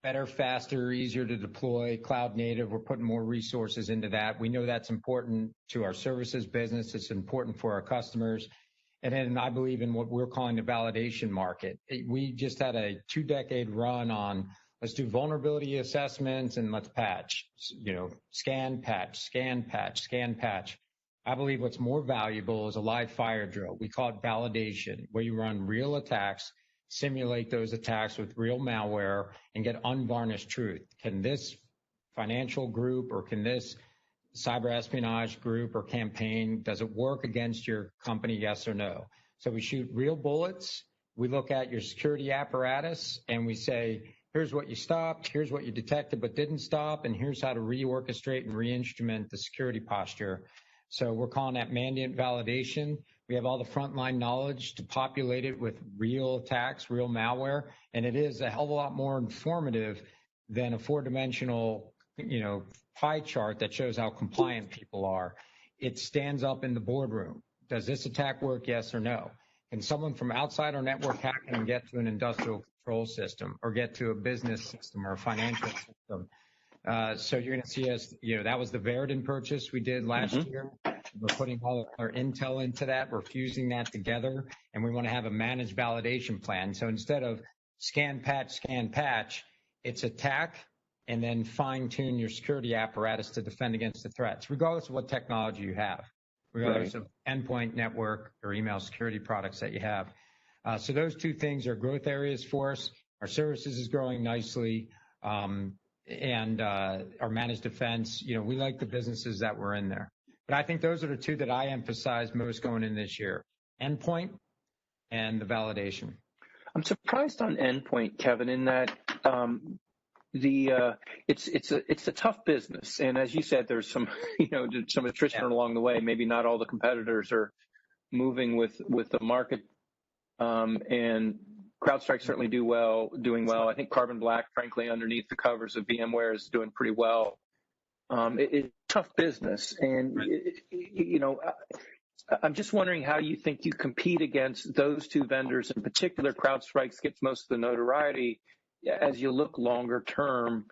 better, faster, easier to deploy, cloud native. We're putting more resources into that. We know that's important to our services business. It's important for our customers. And then I believe in what we're calling the validation market. We just had a 2-decade run on let's do vulnerability assessments and let's patch, scan, patch, scan, patch, scan, patch. I believe what's more valuable is a live fire drill. We call it validation, where you run real attacks, simulate those attacks with real malware, and get unvarnished truth. Can this financial group or can this cyber espionage group or campaign, does it work against your company, yes or no? So we shoot real bullets. We look at your security apparatus and we say, here's what you stopped, here's what you detected but didn't stop, and here's how to reorchestrate and re-instrument the security posture. So we're calling that mandiant validation. We have all the frontline knowledge to populate it with real attacks, real malware, and it is a hell of a lot more informative than a 4-dimensional, pie chart that shows how compliant people are. It stands up in the boardroom. Does this attack work, yes or no? Can someone from outside our network hack and get to an industrial control system or get to a business system or a financial system? So you're going to see us, that was the Veritin purchase we did last year. We're putting all of our intel into that. We're fusing that together, and we want to have a managed validation plan. So instead of scan, patch, it's attack and then fine-tune your security apparatus to defend against the threats, regardless of what technology you have, regardless of endpoint, network, or email security products that you have. So those two things are growth areas for us. Our services is growing nicely, and our managed defense, we like the businesses that we're in there. But I think those are the two that I emphasize most going in this year, endpoint and the validation. I'm surprised on endpoint, Kevin, in that it's a tough business, and as you said, there's some some attrition along the way. Maybe not all the competitors are moving with the market, and CrowdStrike certainly doing well. I think Carbon Black, frankly, underneath the covers of VMware, is doing pretty well. It's a tough business, and I'm just wondering how you think you compete against those two vendors in particular. CrowdStrike gets most of the notoriety as you look longer term,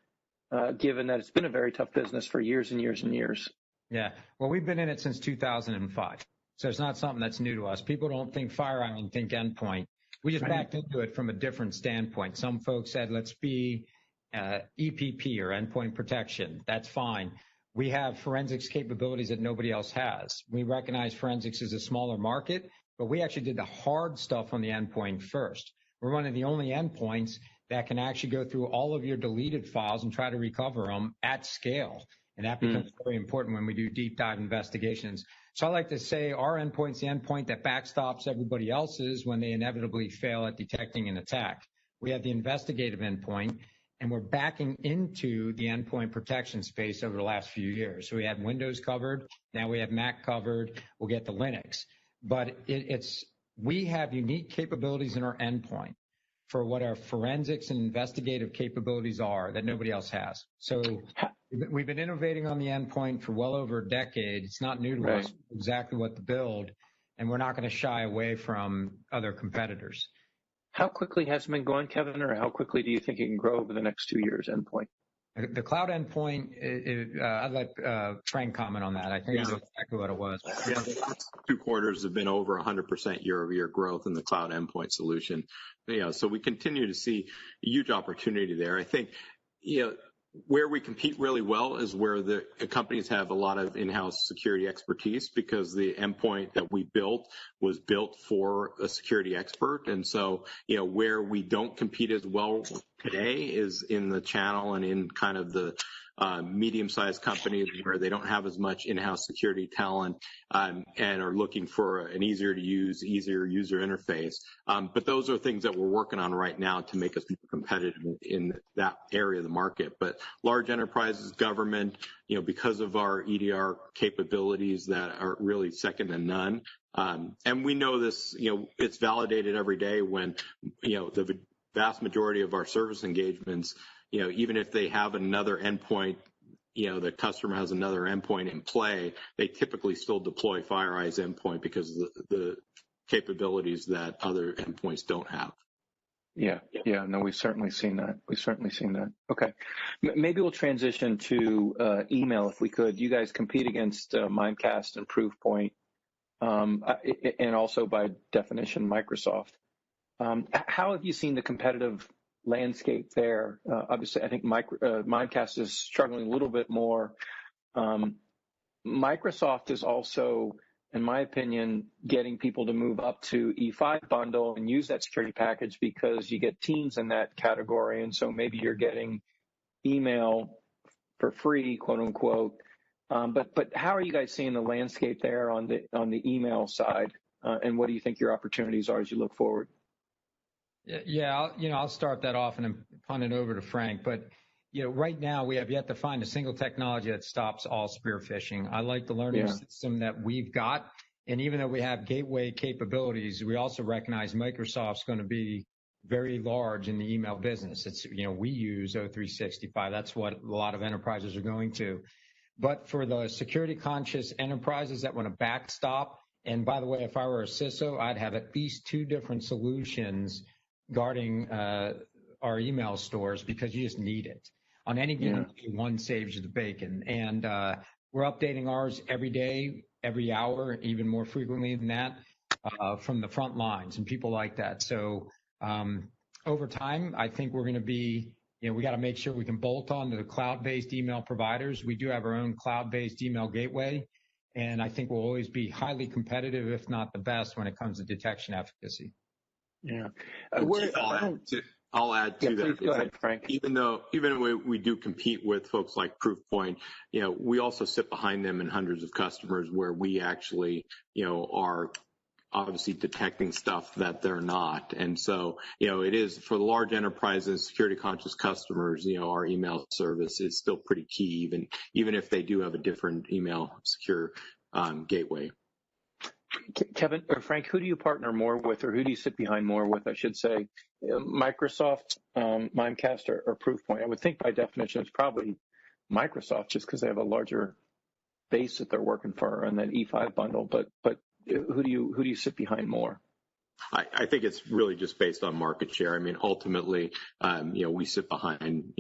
given that it's been a very tough business for years and years and years. Yeah, well, we've been in it since 2005, so it's not something that's new to us. People don't think FireEye and think endpoint. We just backed into it from a different standpoint. Some folks said, let's be EPP or endpoint protection. That's fine. We have forensics capabilities that nobody else has. We recognize forensics is a smaller market, but we actually did the hard stuff on the endpoint first. We're one of the only endpoints that can actually go through all of your deleted files and try to recover them at scale. And that becomes very important when we do deep dive investigations. So I like to say our endpoint's the endpoint that backstops everybody else's when they inevitably fail at detecting an attack. We have the investigative endpoint, and we're backing into the endpoint protection space over the last few years. So we had Windows covered. Now we have Mac covered. We'll get to Linux. But we have unique capabilities in our endpoint for what our forensics and investigative capabilities are that nobody else has. So we've been innovating on the endpoint for well over a decade. It's not new to us exactly what to build, and we're not going to shy away from other competitors. How quickly has it been going, Kevin, or how quickly do you think it can grow over the next 2 years, endpoint? The cloud endpoint, I'd let Frank comment on that. I think that's exactly what it was. Yeah, the last 2 quarters have been over 100% year-over-year growth in the cloud endpoint solution. So we continue to see a huge opportunity there. I think, where we compete really well is where the companies have a lot of in-house security expertise, because the endpoint that we built was built for a security expert. And so, where we don't compete as well today is in the channel and in kind of the medium-sized companies where they don't have as much in-house security talent and are looking for an easier to use, easier user interface. But those are things that we're working on right now to make us more competitive in that area of the market. But large enterprises, government, because of our EDR capabilities that are really second to none. And we know this, it's validated every day when, the vast majority of our service engagements, even if they have another endpoint, the customer has another endpoint in play, they typically still deploy FireEye's endpoint because of the capabilities that other endpoints don't have. Yeah. No, we've certainly seen that. Okay. Maybe we'll transition to email if we could. You guys compete against Mimecast and Proofpoint, and also by definition, Microsoft. How have you seen the competitive landscape there? Obviously, I think Mimecast is struggling a little bit more. Microsoft is also, in my opinion, getting people to move up to E5 bundle and use that security package because you get Teams in that category. And so maybe you're getting email for free, quote unquote. But how are you guys seeing the landscape there on the email side? And what do you think your opportunities are as you look forward? Yeah, I'll start that off and then punt it over to Frank. But right now we have yet to find a single technology that stops all spear phishing. I like the learning system that we've got, and even though we have gateway capabilities, we also recognize Microsoft's going to be very large in the email business. It's we use O365. That's what a lot of enterprises are going to. But for the security conscious enterprises that want to backstop, and by the way, if I were a CISO, I'd have at least 2 different solutions guarding our email stores because you just need it. On any given day, one saves you the bacon. And we're updating ours every day, every hour, even more frequently than that, from the front lines, and people like that. So over time, I think we're going to be, we got to make sure we can bolt on to the cloud-based email providers. We do have our own cloud-based email gateway, and I think we'll always be highly competitive, if not the best, when it comes to detection efficacy. Yeah. I'll add to that. Please go ahead, Frank. Even we do compete with folks like Proofpoint, we also sit behind them in hundreds of customers where we actually, are obviously detecting stuff that they're not. And so, it is for the large enterprises, security conscious customers, our email service is still pretty key, even if they do have a different email secure gateway. Kevin or Frank, who do you partner more with, or who do you sit behind more with, I should say? Microsoft, Mimecast, or Proofpoint? I would think by definition it's probably Microsoft, just because they have a larger base that they're working for on that E5 bundle. But who do you sit behind more? I think it's really just based on market share. I mean, ultimately, we sit behind,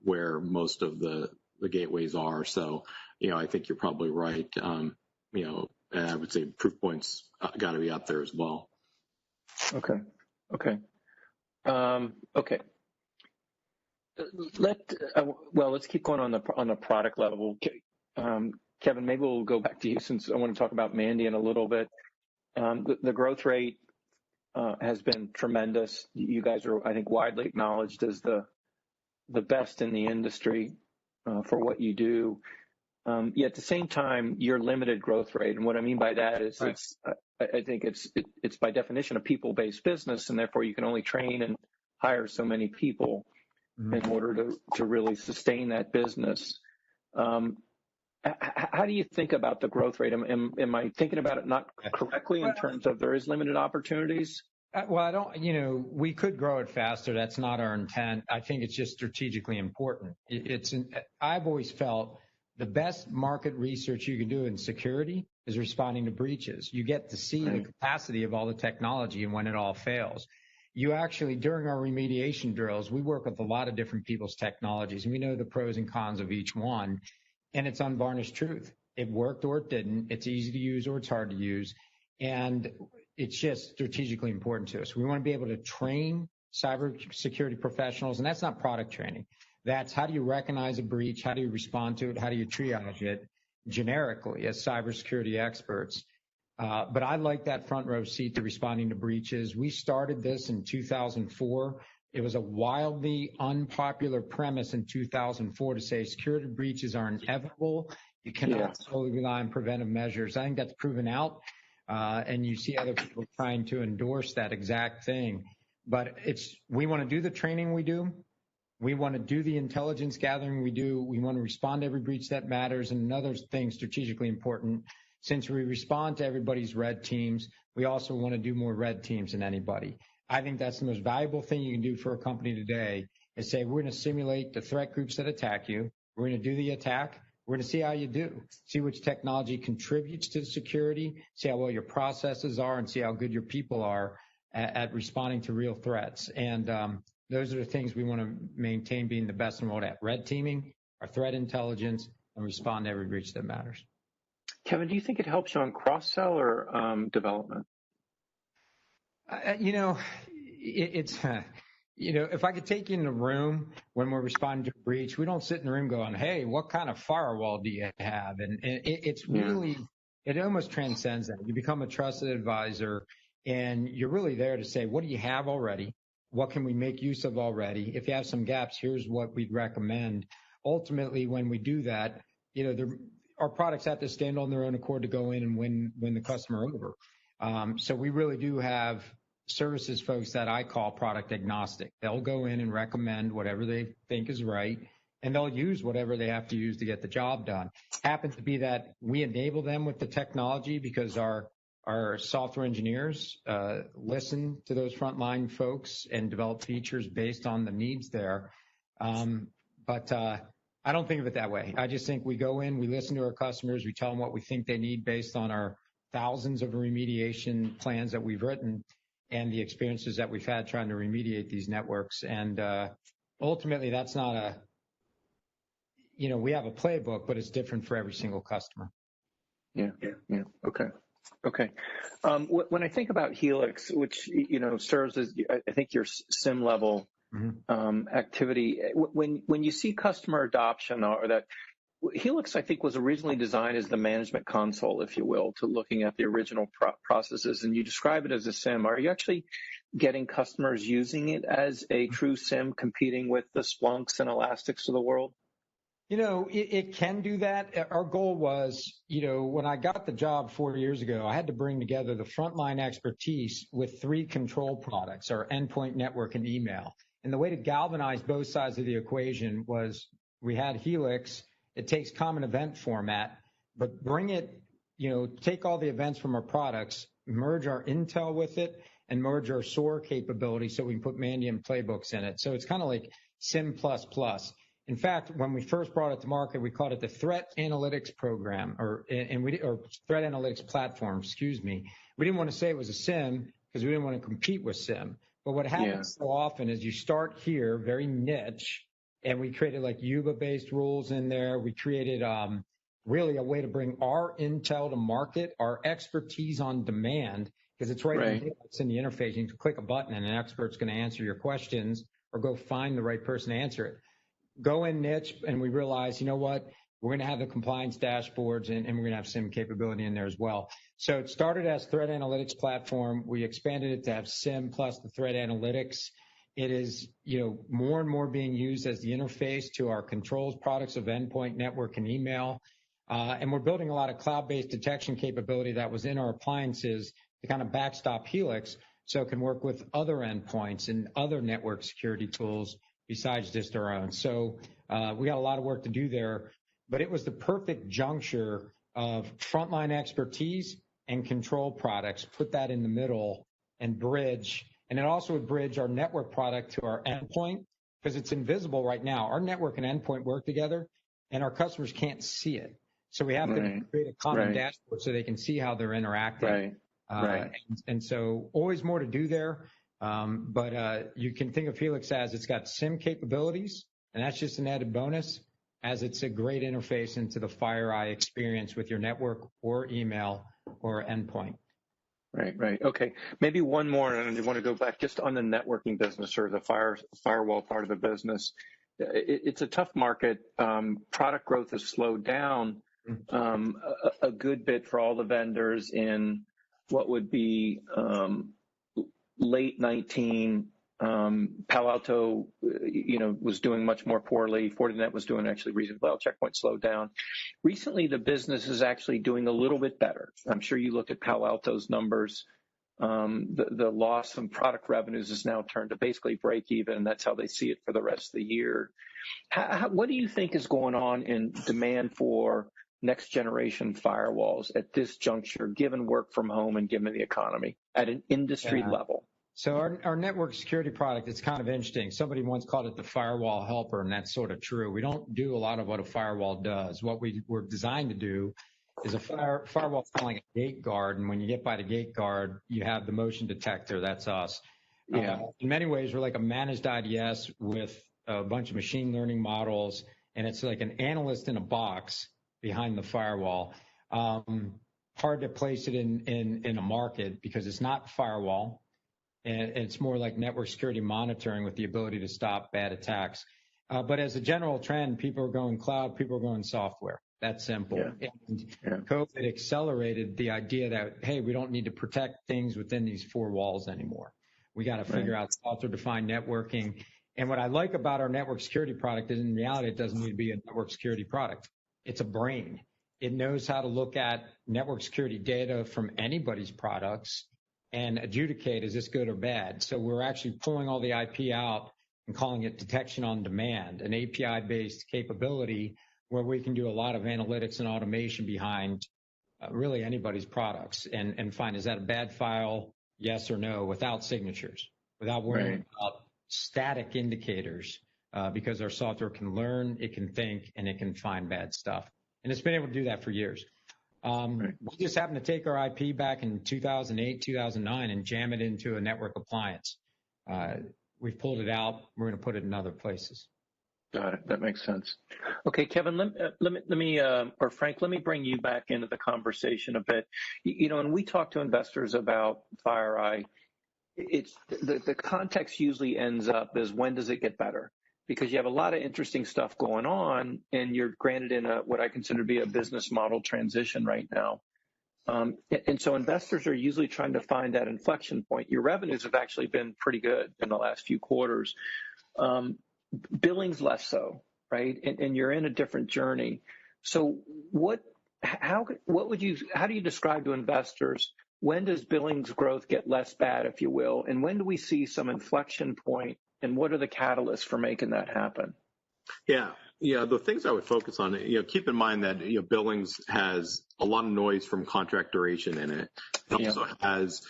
where most of the gateways are. So, I think you're probably right. And I would say Proofpoint's got to be up there as well. Okay. Let's keep going on the product level. Kevin, maybe we'll go back to you since I want to talk about Mandiant a little bit. The growth rate has been tremendous. You guys are, I think, widely acknowledged as the best in the industry for what you do. Yet at the same time, your limited growth rate, and what I mean by that is, right, I think it's by definition a people-based business, and therefore you can only train and hire so many people in order to really sustain that business. How do you think about the growth rate? Am I thinking about it not correctly in terms of there is limited opportunities? Well, we could grow it faster. That's not our intent. I think it's just strategically important. I've always felt the best market research you can do in security is responding to breaches. You get to see the capacity of all the technology and when it all fails. You actually, during our remediation drills, we work with a lot of different people's technologies, and we know the pros and cons of each one, and it's unvarnished truth. It worked or it didn't. It's easy to use or it's hard to use, and it's just strategically important to us. We want to be able to train cybersecurity professionals, and that's not product training. That's how do you recognize a breach? How do you respond to it? How do you triage it generically as cybersecurity experts? But I like that front row seat to responding to breaches. We started this in 2004. It was a wildly unpopular premise in 2004 to say security breaches are inevitable. You cannot solely rely on preventive measures. I think that's proven out, and you see other people trying to endorse that exact thing. But we want to do the training we do. We want to do the intelligence gathering we do. We want to respond to every breach that matters. And another thing strategically important, since we respond to everybody's red teams, we also want to do more red teams than anybody. I think that's the most valuable thing you can do for a company today is say, we're going to simulate the threat groups that attack you. We're going to do the attack. We're going to see how you do, see which technology contributes to security, see how well your processes are, and see how good your people are. at responding to real threats. And those are the things we want to maintain being the best in the world at: red teaming, our threat intelligence, and respond to every breach that matters. Kevin, do you think it helps you on cross-sell or development? It's if I could take you in the room when we're responding to a breach, we don't sit in the room going, "Hey, what kind of firewall do you have?" And it's really, it almost transcends that. You become a trusted advisor, and you're really there to say, "What do you have already? What can we make use of already? If you have some gaps, here's what we'd recommend." Ultimately, when we do that, our products have to stand on their own accord to go in and win the customer over. So we really do have services folks that I call product agnostic. They'll go in and recommend whatever they think is right, and they'll use whatever they have to use to get the job done. Happens to be that we enable them with the technology because our software engineers listen to those frontline folks and develop features based on the needs there. But I don't think of it that way. I just think we go in, we listen to our customers, we tell them what we think they need based on our thousands of remediation plans that we've written and the experiences that we've had trying to remediate these networks. And ultimately, that's not we have a playbook, but it's different for every single customer. Yeah. Okay. When I think about Helix, which, serves as, I think, your SIM level activity, when you see customer adoption or that, Helix, I think, was originally designed as the management console, if you will, to looking at the original processes, and you describe it as a SIM. Are you actually getting customers using it as a true SIM, competing with the Splunks and Elastics of the world? It can do that. Our goal was, when I got the job 4 years ago, I had to bring together the frontline expertise with 3 control products, our endpoint, network, and email. And the way to galvanize both sides of the equation was we had Helix. It takes common event format, but bring it, take all the events from our products, merge our intel with it, and merge our SOAR capability so we can put Mandiant playbooks in it. So it's kind of like SIM++. In fact, when we first brought it to market, we called it the Threat Analytics Program, or Threat Analytics Platform, excuse me. We didn't want to say it was a SIM because we didn't want to compete with SIM. But what happens so often is you start here, very niche, and we created like Yuba-based rules in there. We created really a way to bring our intel to market, our expertise on demand, because it's it's in the interface. You can click a button and an expert's going to answer your questions or go find the right person to answer it. Go in niche, and we realize, we're going to have the compliance dashboards and we're going to have SIM capability in there as well. So it started as Threat Analytics Platform. We expanded it to have SIM plus the Threat Analytics. It is, more and more being used as the interface to our controls products of endpoint, network, and email. And we're building a lot of cloud-based detection capability that was in our appliances to kind of backstop Helix so it can work with other endpoints and other network security tools besides just our own. So we got a lot of work to do there, but it was the perfect juncture of frontline expertise and control products, put that in the middle and bridge. And it also would bridge our network product to our endpoint because it's invisible right now. Our network and endpoint work together and our customers can't see it. So we have to create a common dashboard so they can see how they're interacting. And so always more to do there. But you can think of Helix as it's got SIM capabilities, and that's just an added bonus, as it's a great interface into the FireEye experience with your network or email or endpoint. Right. Okay. Maybe one more, and I want to go back just on the networking business or the firewall part of the business. It's a tough market. Product growth has slowed down a good bit for all the vendors in what would be late 19. Palo Alto, was doing much more poorly. Fortinet was doing actually reasonably well. Checkpoint slowed down. Recently, the business is actually doing a little bit better. I'm sure you looked at Palo Alto's numbers. The loss of product revenues is now turned to basically break even, and that's how they see it for the rest of the year. What do you think is going on in demand for next generation firewalls at this juncture, given work from home and given the economy at an industry level? So our network security product, it's kind of interesting. Somebody once called it the firewall helper, and that's sort of true. We don't do a lot of what a firewall does. What we were designed to do is a firewall is kind of like a gate guard. And when you get by the gate guard, you have the motion detector. That's us. Yeah. In many ways, we're like a managed IDS with a bunch of machine learning models, and it's like an analyst in a box behind the firewall. Hard to place it in a market because it's not firewall, and it's more like network security monitoring with the ability to stop bad attacks. But as a general trend, people are going cloud, people are going software. That's simple. Yeah. And COVID accelerated the idea that, hey, we don't need to protect things within these four walls anymore. We got to figure out software-defined networking. And what I like about our network security product is in reality, it doesn't need to be a network security product. It's a brain. It knows how to look at network security data from anybody's products and adjudicate, is this good or bad? So we're actually pulling all the IP out and calling it detection on demand, an API-based capability where we can do a lot of analytics and automation behind really anybody's products and find, is that a bad file? Yes or no, without signatures, without worrying about static indicators, because our software can learn, it can think, and it can find bad stuff. And it's been able to do that for years. We just happened to take our IP back in 2008, 2009 and jam it into a network appliance. We've pulled it out. We're going to put it in other places. Got it. That makes sense. Okay, Kevin, let me, or Frank, let me bring you back into the conversation a bit. You know, when we talk to investors about FireEye, it's the context usually ends up is when does it get better? Because you have a lot of interesting stuff going on, and you're granted in what I consider to be a business model transition right now. And so investors are usually trying to find that inflection point. Your revenues have actually been pretty good in the last few quarters. Billings less so, right? And you're in a different journey. So how do you describe to investors, when does billings growth get less bad, if you will? And when do we see some inflection point, and what are the catalysts for making that happen? Yeah, the things I would focus on, keep in mind that, billings has a lot of noise from contract duration in it. It also has,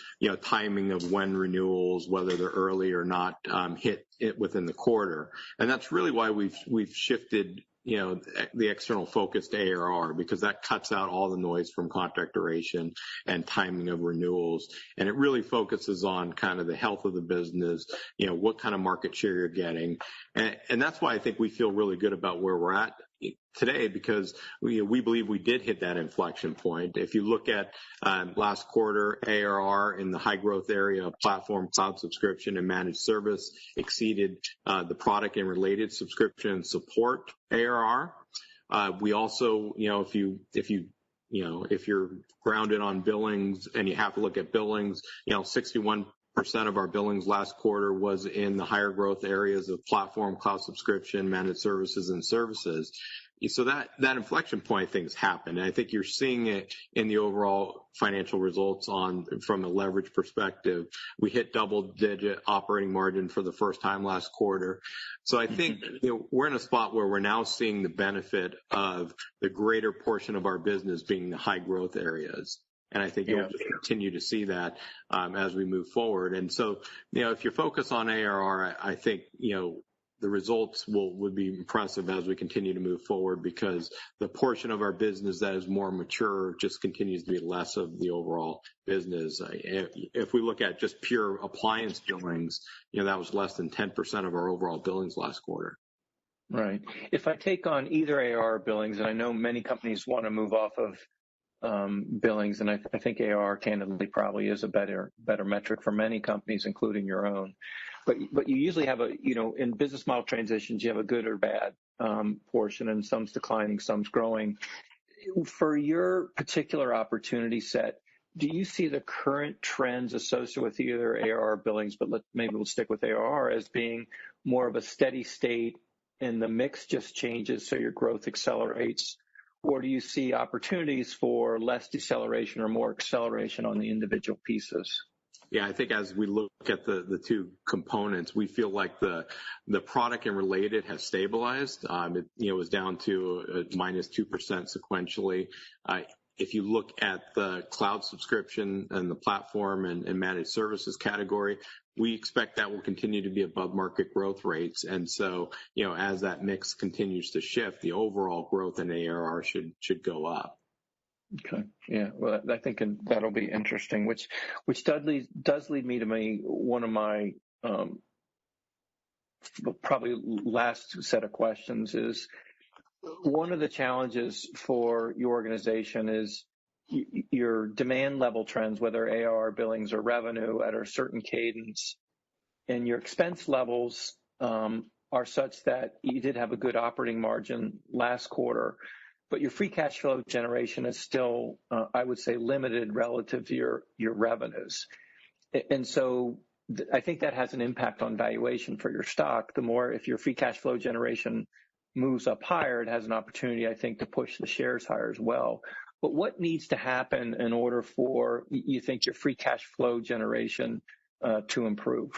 timing of when renewals, whether they're early or not, hit it within the quarter. And that's really why we've shifted, the external focus to ARR, because that cuts out all the noise from contract duration and timing of renewals. And it really focuses on kind of the health of the business, what kind of market share you're getting. And that's why I think we feel really good about where we're at today, because we believe we did hit that inflection point. If you look at last quarter, ARR in the high growth area of platform, cloud subscription, and managed service exceeded the product and related subscription and support ARR. We also, if you're grounded on billings and you have to look at billings, 61% of our billings last quarter was in the higher growth areas of platform, cloud subscription, managed services, and services. So that inflection point, things happen. And I think you're seeing it in the overall financial results from a leverage perspective. We hit double-digit operating margin for the first time last quarter. So I think we're in a spot where we're now seeing the benefit of the greater portion of our business being the high growth areas. And I think you'll just continue to see that as we move forward. And so, if you're focused on ARR, I think, the results would be impressive as we continue to move forward, because the portion of our business that is more mature just continues to be less of the overall business. If we look at just pure appliance billings, that was less than 10% of our overall billings last quarter. Right. If I take on either ARR billings, and I know many companies want to move off of billings, and I think ARR candidly probably is a better metric for many companies, including your own. But you usually have in business model transitions, you have a good or bad portion, and some's declining, some's growing. For your particular opportunity set, do you see the current trends associated with either ARR billings, but maybe we'll stick with ARR, as being more of a steady state and the mix just changes so your growth accelerates? Or do you see opportunities for less deceleration or more acceleration on the individual pieces? Yeah, I think as we look at the two components, we feel like the product and related has stabilized. It was down to -2% sequentially. If you look at the cloud subscription and the platform and managed services category, we expect that will continue to be above market growth rates. And so, as that mix continues to shift, the overall growth in ARR should go up. Okay. Yeah. Well, I think that'll be interesting, which does lead me to one of my probably last set of questions is one of the challenges for your organization is your demand level trends, whether ARR billings or revenue at a certain cadence, and your expense levels are such that you did have a good operating margin last quarter, but your free cash flow generation is still, I would say, limited relative to your revenues. And so I think that has an impact on valuation for your stock. The more, if your free cash flow generation moves up higher, it has an opportunity, I think, to push the shares higher as well. But what needs to happen in order for, you think, your free cash flow generation to improve?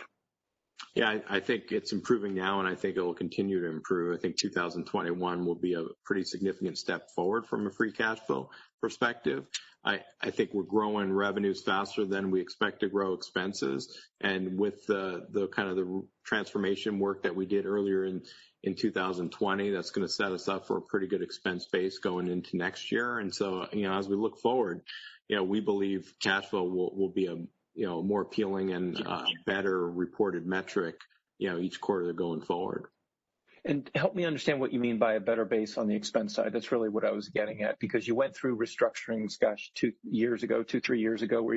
Yeah, I think it's improving now, and I think it will continue to improve. I think 2021 will be a pretty significant step forward from a free cash flow perspective. I think we're growing revenues faster than we expect to grow expenses, and with the kind of the transformation work that we did earlier in 2020, that's going to set us up for a pretty good expense base going into next year. And so, as we look forward, we believe cash flow will be a more appealing and better reported metric, each quarter going forward. And help me understand what you mean by a better base on the expense side. That's really what I was getting at, because you went through restructurings, 3 years ago,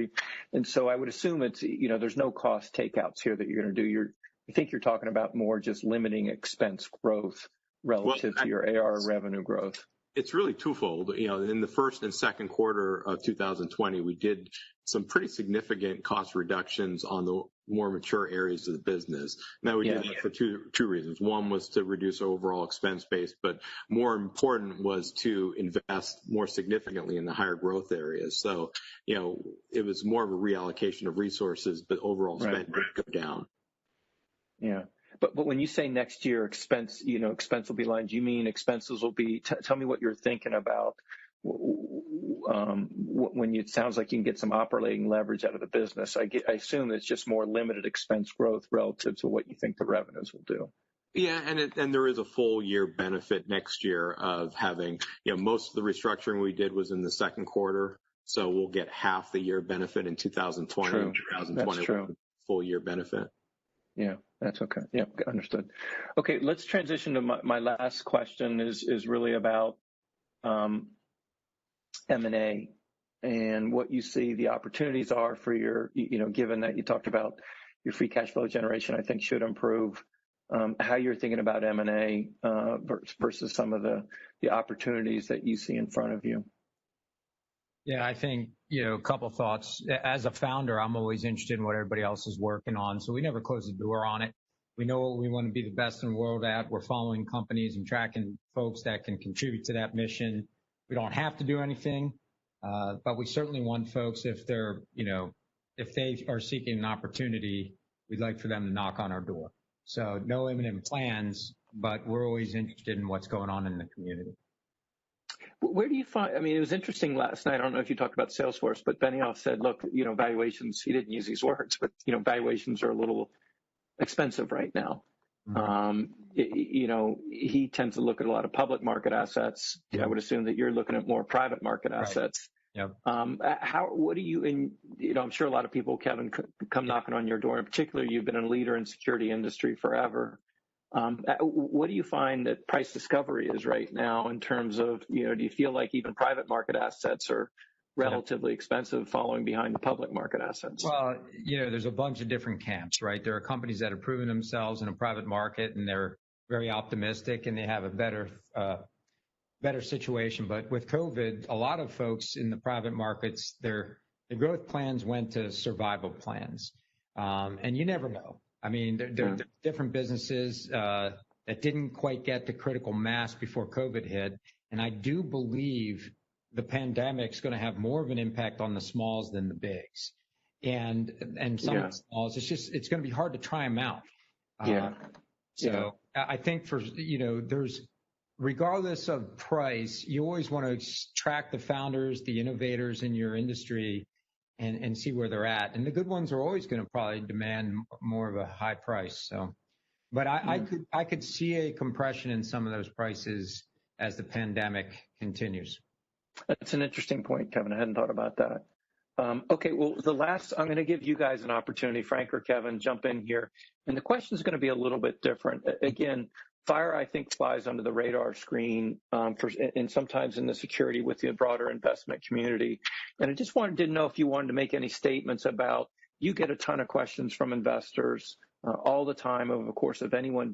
and so I would assume it's, there's no cost takeouts here that you're going to do. I think you're talking about more just limiting expense growth relative to your AR revenue growth. It's really twofold. In the first and second quarter of 2020, we did some pretty significant cost reductions on the more mature areas of the business. Now, we did that for two reasons. One was to reduce overall expense base, but more important was to invest more significantly in the higher growth areas. So, it was more of a reallocation of resources, but overall spend did go down. Yeah. But when you say next year expense will be lined, do you mean expenses will be, tell me what you're thinking about when it sounds like you can get some operating leverage out of the business. I assume it's just more limited expense growth relative to what you think the revenues will do. Yeah, and there is a full year benefit next year of having, most of the restructuring we did was in the second quarter, so we'll get half the year benefit in 2020. True. 2020 That's true. Full year benefit. Yeah, that's okay. Yeah, understood. Okay, let's transition to my last question is really about M&A and what you see the opportunities are for your, given that you talked about your free cash flow generation, I think should improve, how you're thinking about M&A versus some of the opportunities that you see in front of you. Yeah, I think, a couple thoughts. As a founder, I'm always interested in what everybody else is working on. So we never close the door on it. We know what we want to be the best in the world at. We're following companies and tracking folks that can contribute to that mission. We don't have to do anything, but we certainly want folks, if they're, if they are seeking an opportunity, we'd like for them to knock on our door. So no imminent plans, but we're always interested in what's going on in the community. Where do you find, it was interesting last night, I don't know if you talked about Salesforce, but Benioff said, look, valuations, he didn't use these words, but, valuations are a little expensive right now. Mm-hmm. He tends to look at a lot of public market assets. Yeah. I would assume that you're looking at more private market assets. Right. Yep. What do you, I'm sure a lot of people, Kevin, come knocking on your door. In particular, you've been a leader in security industry forever. What do you find that price discovery is right now in terms of, do you feel like even private market assets are relatively expensive following behind the public market assets? Well, there's a bunch of different camps, right? There are companies that have proven themselves in a private market and they're very optimistic and they have a better situation. But with COVID, a lot of folks in the private markets, their growth plans went to survival plans. And you never know. There are different businesses that didn't quite get to critical mass before COVID hit. And I do believe the pandemic's going to have more of an impact on the smalls than the bigs. And some of the smalls, it's going to be hard to try them out. I think there's, regardless of price, you always want to track the founders, the innovators in your industry and see where they're at. And the good ones are always going to probably demand more of a high price. So, but I could see a compression in some of those prices as the pandemic continues. That's an interesting point, Kevin. I hadn't thought about that. Okay, well, I'm going to give you guys an opportunity, Frank or Kevin, jump in here. And the question is going to be a little bit different. Again, Fire, I think, flies under the radar screen and sometimes in the security with the broader investment community. And I just didn't know if you wanted to make any statements about, you get a ton of questions from investors all the time over the course of any one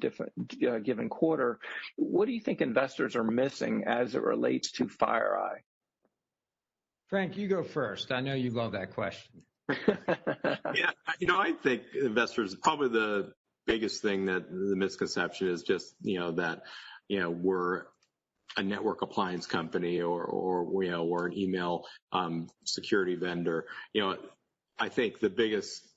given quarter. What do you think investors are missing as it relates to FireEye? Frank, you go first. I know you love that question. Yeah, I think investors, probably the biggest thing, that the misconception is just, that, we're a network appliance company or we're an email security vendor. I think the biggest,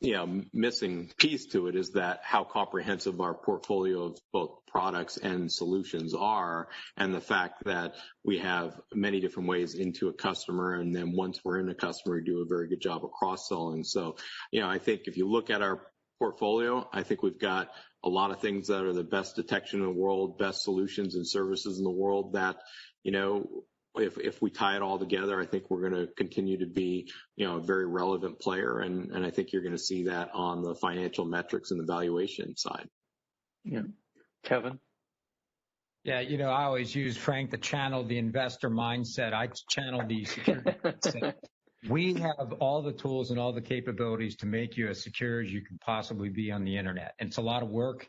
missing piece to it is that how comprehensive our portfolio of both products and solutions are, and the fact that we have many different ways into a customer, and then once we're in a customer, we do a very good job of cross-selling. So, I think if you look at our portfolio, I think we've got a lot of things that are the best detection in the world, best solutions and services in the world that, if we tie it all together, I think we're going to continue to be, a very relevant player. And I think you're going to see that on the financial metrics and the valuation side. Yeah. Kevin? Yeah, I always use, Frank, to channel the investor mindset. I channel the security mindset. We have all the tools and all the capabilities to make you as secure as you can possibly be on the internet. And it's a lot of work,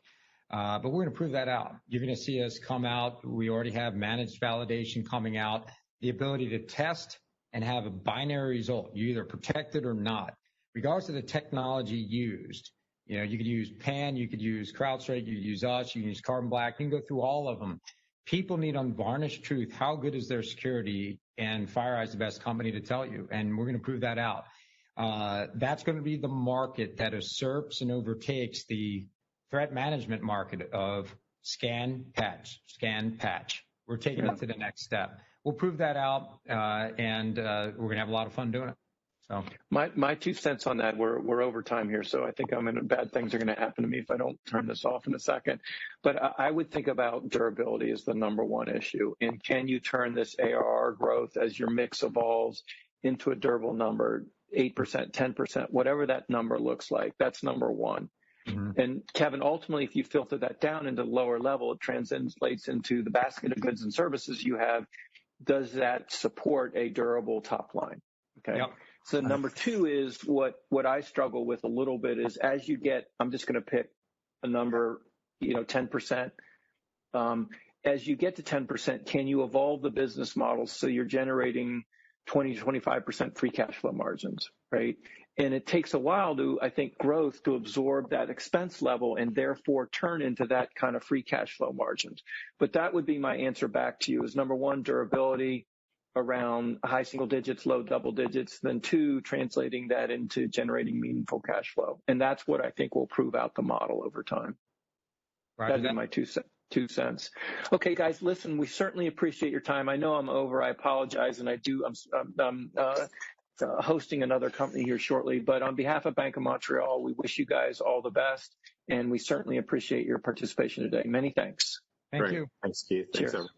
but we're going to prove that out. You're going to see us come out. We already have managed validation coming out, the ability to test and have a binary result. You either protect it or not. Regardless of the technology used, you could use PAN, you could use CrowdStrike, you could use us, you can use Carbon Black, you can go through all of them. People need unvarnished truth. How good is their security? And FireEye is the best company to tell you, and we're going to prove that out. That's going to be the market that usurps and overtakes the threat management market of scan, patch. We're taking it to the next step. We'll prove that out, and we're going to have a lot of fun doing it. So my 2 cents on that, we're over time here, so I think bad things are going to happen to me if I don't turn this off in a second. But I would think about durability as the number one issue. And can you turn this ARR growth as your mix evolves into a durable number, 8%, 10%, whatever that number looks like? That's number one. Mm-hmm. And Kevin, ultimately, if you filter that down into the lower level, it translates into the basket of goods and services you have. Does that support a durable top line? Okay. Yep. So number two is what I struggle with a little bit is, as you get, I'm just going to pick a number, 10%. As you get to 10%, can you evolve the business model so you're generating 20 to 25% free cash flow margins, right? And it takes a while to, I think, growth to absorb that expense level and therefore turn into that kind of free cash flow margins. But that would be my answer back to you is, number one, durability around high single digits, low double digits, then two, translating that into generating meaningful cash flow. And that's what I think will prove out the model over time. Right. That'd be my 2 cents. Okay, guys, listen, we certainly appreciate your time. I know I'm over. I apologize. And I'm hosting another company here shortly. But on behalf of Bank of Montreal, we wish you guys all the best. And we certainly appreciate your participation today. Many thanks. Thank you. Thanks, Keith. Thanks, everyone.